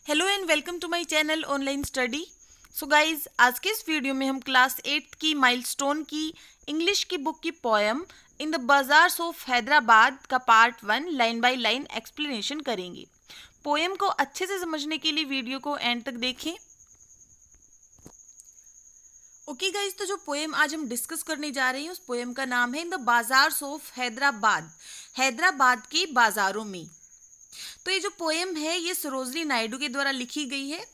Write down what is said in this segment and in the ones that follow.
Hello and welcome to my channel online study. So guys, आज के इस video में हम क्लास 8 की माइलस्टोन की इंग्लिश की बुक की poem in the bazaars of Hyderabad का part 1 line by line explanation करेंगे। पोएम को अच्छे से समझने के लिए वीडियो को एंड तक देखें। ओके गाइज, तो जो पोएम आज हम डिस्कस करने जा रहे हैं उस पोएम का नाम है इन the bazaars of Hyderabad, Hyderabad के बाजारों में। तो ये जो पोएम है ये सरोजनी नायडू के द्वारा लिखी गई है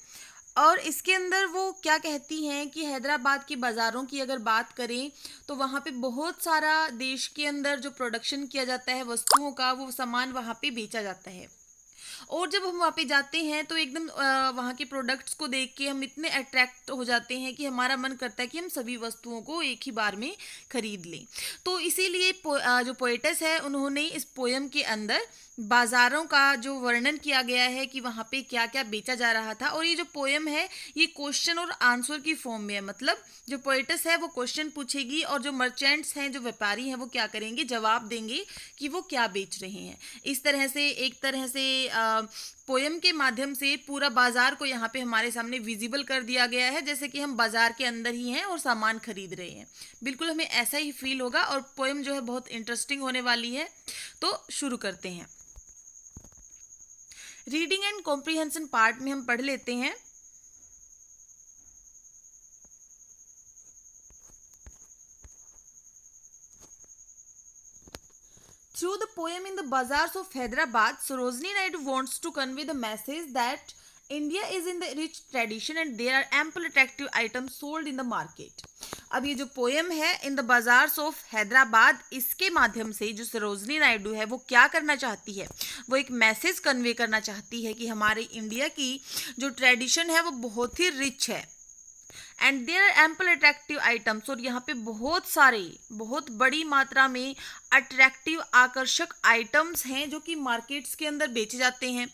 और इसके अंदर वो क्या कहती हैं कि हैदराबाद के बाज़ारों की अगर बात करें तो वहाँ पे बहुत सारा देश के अंदर जो प्रोडक्शन किया जाता है वस्तुओं का, वो सामान वहाँ पे बेचा जाता है। और जब हम वहाँ पे जाते हैं तो एकदम वहाँ के प्रोडक्ट्स को देख के हम इतने अट्रैक्ट हो जाते हैं कि हमारा मन करता है कि हम सभी वस्तुओं को एक ही बार में खरीद लें। तो इसीलिए जो पोएटस है उन्होंने इस पोएम के अंदर बाज़ारों का जो वर्णन किया गया है कि वहाँ पे क्या क्या बेचा जा रहा था। और ये जो पोएम है ये क्वेश्चन और आंसर की फॉर्म में है, मतलब जो पोएटस है वो क्वेश्चन पूछेगी और जो मर्चेंट्स हैं, जो व्यापारी हैं, वो क्या करेंगे, जवाब देंगे कि वो क्या बेच रहे हैं। इस तरह से एक तरह से पोएम के माध्यम से पूरा बाजार को यहाँ पे हमारे सामने विजिबल कर दिया गया है, जैसे कि हम बाजार के अंदर ही हैं और सामान खरीद रहे हैं। बिल्कुल हमें ऐसा ही फील होगा और पोएम जो है बहुत इंटरेस्टिंग होने वाली है। तो शुरू करते हैं। रीडिंग एंड कॉम्प्रिहेंशन पार्ट में हम पढ़ लेते हैं। Through the poem in the bazaars of Hyderabad, Sarojini Naidu wants to convey the message that India is in the rich tradition and there are ample attractive items sold in the market. अब ये जो poem है इन the bazaars of Hyderabad, इसके माध्यम से जो सरोजनी नायडू है वो क्या करना चाहती है, वो एक मैसेज कन्वे करना चाहती है कि हमारे इंडिया की जो ट्रेडिशन है वो बहुत ही रिच है and there are ample attractive items, और यहाँ पे बहुत सारे, बहुत बड़ी मात्रा में अट्रैक्टिव, आकर्षक आइटम्स हैं जो कि मार्केट्स के अंदर बेचे जाते हैं।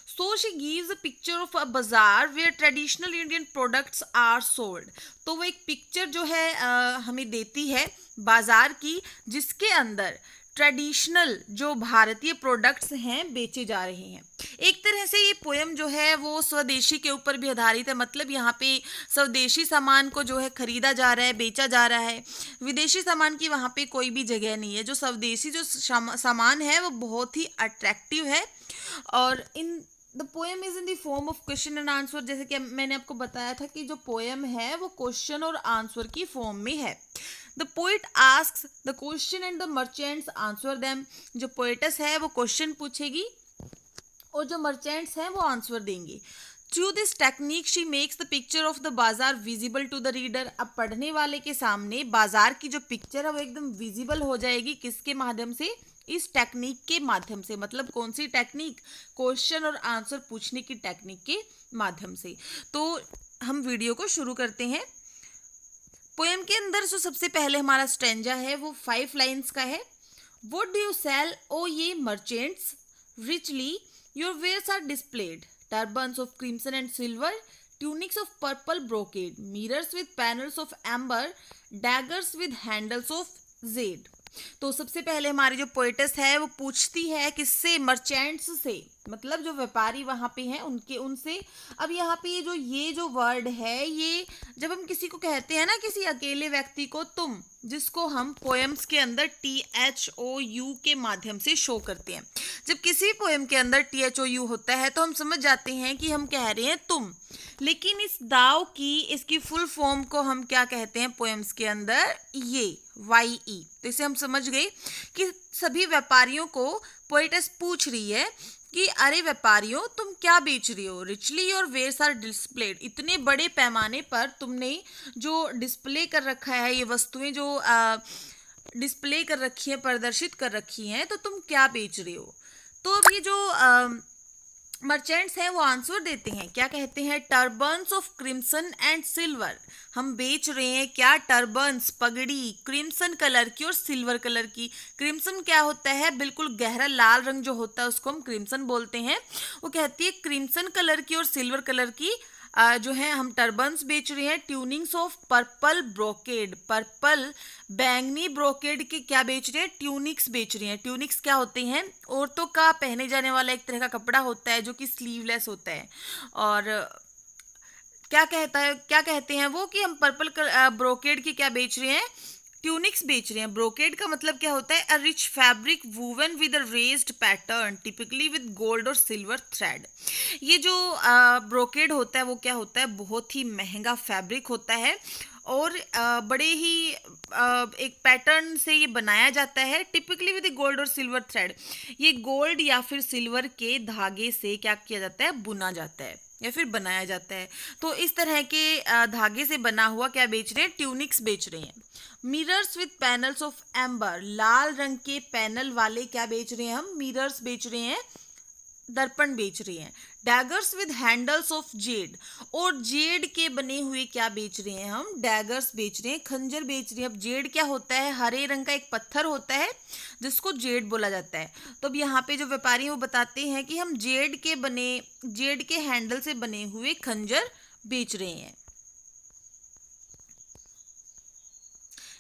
So she gives a picture of a bazaar where traditional Indian products are sold. तो वो एक पिक्चर जो है हमें देती है बाजार की, जिसके अंदर ट्रेडिशनल जो भारतीय प्रोडक्ट्स हैं बेचे जा रहे हैं। एक तरह से ये पोएम जो है वो स्वदेशी के ऊपर भी आधारित है, मतलब यहाँ पे स्वदेशी सामान को जो है खरीदा जा रहा है, बेचा जा रहा है। विदेशी सामान की वहाँ पे कोई भी जगह नहीं है। जो स्वदेशी जो सामान है वो बहुत ही अट्रैक्टिव है। और in the poem is in the form of question and answer, जैसे कि मैंने आपको बताया था कि जो पोएम है वो क्वेश्चन और आंसर की फॉर्म में है। The poet asks the question and the merchants answer them. जो पोएटस है वो क्वेश्चन पूछेगी और जो मर्चेंट्स हैं वो आंसर देंगे। Through this technique she makes the picture of the बाजार विजिबल टू द रीडर। अब पढ़ने वाले के सामने बाजार की जो पिक्चर है वो एकदम विजिबल हो जाएगी। किसके माध्यम से? इस टेक्निक के माध्यम से। मतलब कौन सी टेक्निक? क्वेश्चन और आंसर पूछने की टेक्निक के माध्यम से। तो हम वीडियो को शुरू करते हैं। पोएम के अंदर जो सबसे पहले हमारा स्टैंजा है वो 5 लाइन्स का है। व्हाट डू यू सेल ओ ये merchants, richly your wares are displayed, turbans of crimson and silver, tunics of purple brocade, mirrors with panels of amber, daggers with handles of jade। तो सबसे पहले हमारी जो पोएटस है वो पूछती है किससे? मर्चेंट्स से, मतलब जो व्यापारी वहाँ पे हैं उनसे। अब यहाँ पे ये जो वर्ड है, ये जब हम किसी को कहते हैं ना, किसी अकेले व्यक्ति को तुम, जिसको हम पोएम्स के अंदर THOU के माध्यम से शो करते हैं। जब किसी पोएम के अंदर THOU होता है तो हम समझ जाते हैं कि हम कह रहे हैं तुम। लेकिन इस दाव की, इसकी फुल फॉर्म को हम क्या कहते हैं पोएम्स के अंदर? YE। तो इसे हम समझ गए कि सभी व्यापारियों को पोएटस पूछ रही है कि अरे व्यापारियों, तुम क्या बेच रही हो? Richly your wares are displayed. इतने बड़े पैमाने पर तुमने जो डिस्प्ले कर रखा है, ये वस्तुएं जो डिस्प्ले कर रखी है, प्रदर्शित कर रखी हैं, तो तुम क्या बेच रहे हो? तो अब ये जो मर्चेंट्स हैं वो आंसर देते हैं। क्या कहते हैं? Turbans of crimson and silver. हम बेच रहे हैं क्या? टर्बन्स, पगड़ी, क्रिम्सन कलर की और सिल्वर कलर की। क्रिम्सन क्या होता है? बिल्कुल गहरा लाल रंग जो होता है उसको हम क्रिम्सन बोलते हैं। वो कहती है क्रिम्सन कलर की और सिल्वर कलर की जो है हम टर्बन्स बेच रहे हैं। ट्यूनिंग्स ऑफ पर्पल ब्रोकेड, पर्पल बैंगनी ब्रोकेड के क्या बेच रहे हैं, ट्यूनिक्स बेच रहे हैं। ट्यूनिक्स क्या होते हैं, औरतों का पहने जाने वाला एक तरह का कपड़ा होता है जो कि स्लीवलेस होता है। और क्या कहते हैं वो कि हम पर्पल ब्रोकेड की क्या बेच रहे हैं, ट्यूनिक्स बेच रहे हैं। ब्रोकेड का मतलब क्या होता है, a rich fabric woven with a raised pattern typically with gold और सिल्वर थ्रेड। ये जो ब्रोकेड होता है वो क्या होता है, बहुत ही महंगा फैब्रिक होता है और बड़े ही एक पैटर्न से ये बनाया जाता है, टिपिकली विद गोल्ड और सिल्वर थ्रेड। ये गोल्ड या फिर सिल्वर के धागे से क्या किया जाता है, बुना जाता है या फिर बनाया जाता है। तो इस तरह के धागे से बना हुआ क्या बेच रहे हैं, ट्यूनिक्स बेच रहे हैं। Mirrors with panels of amber, लाल रंग के पैनल वाले क्या बेच रहे हैं हम, मिरर्स बेच रहे हैं, दर्पण बेच रहे हैं। Daggers with handles of Z, और जेड के बने हुए क्या बेच रहे हैं हम, डैगर्स बेच रहे हैं, खंजर बेच रहे हैं। अब जेड क्या होता है, हरे रंग का एक पत्थर होता है जिसको जेड बोला जाता है। तो अब यहाँ पे जो व्यापारी हैं वो बताते हैं कि हम जेड के हैंडल से बने हुए खंजर बेच रहे हैं।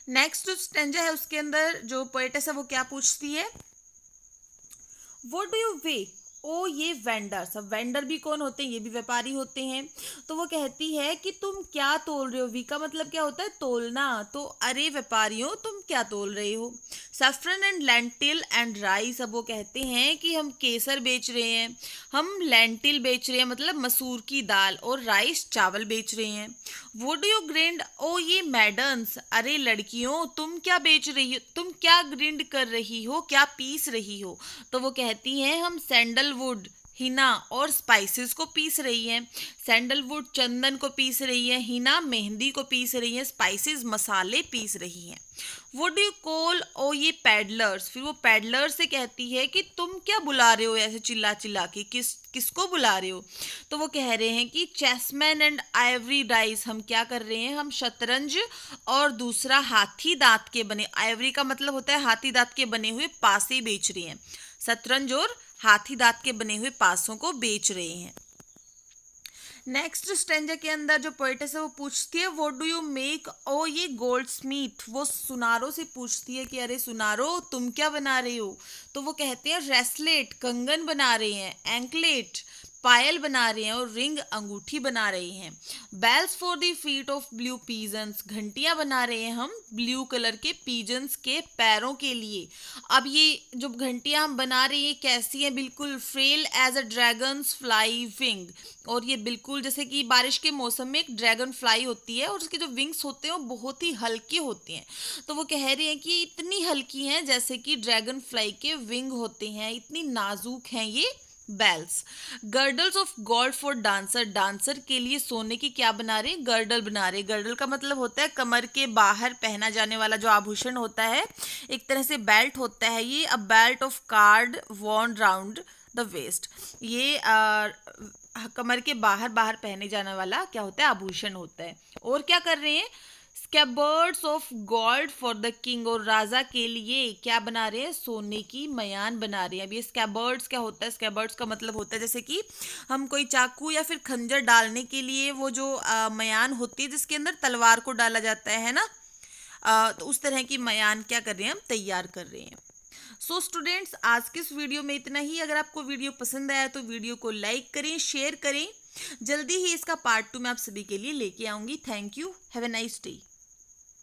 नेक्स्ट जो स्टेंजा है उसके अंदर जो पोएटेस है वो क्या पूछती है, व्हाट डू यू वे, ओ ये वेंडर्स। अब वेंडर भी कौन होते हैं, ये भी व्यापारी होते हैं। तो वो कहती है कि तुम क्या तोल रहे हो, वी का मतलब क्या होता है, तोलना। तो अरे व्यापारियों तुम क्या तोल रहे हो। Saffron and lentil and rice, अब वो कहते हैं कि हम केसर बेच रहे हैं, हम लेंटिल बेच रहे हैं मतलब मसूर की दाल, और राइस चावल बेच रहे हैं। वो डू यू ग्रिंड, ओ ये मैडम्स, अरे लड़कियों तुम क्या बेच रही हो, तुम क्या ग्रिंड कर रही हो, क्या पीस रही हो। तो वो कहती हैं हम सैंडलवुड, हिना और स्पाइसेस को पीस रही हैं। सैंडलवुड चंदन को पीस रही है, हिना मेहंदी को पीस रही है, स्पाइसेस मसाले पीस रही हैं। वो डू यू कॉल, ओ ये पैडलर्स, फिर वो पैडलर से कहती है कि तुम क्या बुला रहे हो ऐसे चिल्ला चिल्ला के, किसको बुला रहे हो। तो वो कह रहे हैं कि चेसमैन एंड आइवरी डाइस, हम क्या कर रहे हैं, हम शतरंज और दूसरा हाथी दांत के बने, आइवरी का मतलब होता है हाथी दांत के बने हुए पासे बेच रहे हैं। शतरंज और हाथी दांत के बने हुए पासों को बेच रहे हैं। नेक्स्ट स्टेंजा के अंदर जो पोएटेस है वो पूछती है व्हाट डू यू मेक, ओ ये गोल्ड स्मिथ, वो सुनारों से पूछती है कि अरे सुनारो तुम क्या बना रहे हो। तो वो कहते हैं रेसलेट कंगन बना रहे हैं, एंकलेट पायल बना रहे हैं, और रिंग अंगूठी बना रहे हैं। Bells for the feet of blue pigeons, घंटियां बना रहे हैं हम ब्लू कलर के पीजन्स के पैरों के लिए। अब ये जो घंटियां हम बना रहे हैं कैसी हैं, बिल्कुल frail as a dragon's fly wing, और ये बिल्कुल जैसे कि बारिश के मौसम में एक ड्रैगन फ्लाई होती है और उसके जो विंग्स होते हैं वो बहुत ही हल्के होते हैं। तो वो कह रहे हैं कि इतनी हल्की हैं जैसे कि ड्रैगन फ्लाई के विंग होते हैं, इतनी नाजुक हैं ये bells. Girdles of gold for dancer, dancer के लिए सोने की क्या बना रहे हैं, गर्डल बना रहे हैं। गर्डल का मतलब होता है कमर के बाहर पहना जाने वाला जो आभूषण होता है, एक तरह से बेल्ट होता है ये, a belt of card worn round the waist. ये कमर के बाहर बाहर पहने जाने वाला क्या होता है, आभूषण होता है। और क्या कर रहे हैं, scabbards of gold for the king, और राजा के लिए क्या बना रहे हैं, सोने की मयान बना रहे हैं। अब ये स्कैबर्ड्स क्या होता है, स्कैबर्ड्स का मतलब होता है जैसे कि हम कोई चाकू या फिर खंजर डालने के लिए वो जो मयान होती है जिसके अंदर तलवार को डाला जाता है ना, तो उस तरह की मयान क्या कर रहे हैं, हम तैयार कर रहे हैं। सो स्टूडेंट्स आज के इस वीडियो में इतना ही। अगर आपको वीडियो पसंद आया तो वीडियो को लाइक करें, शेयर करें। जल्दी ही इसका पार्ट 2 मैं आप सभी के लिए लेके आऊंगी। Thank you, have a nice day.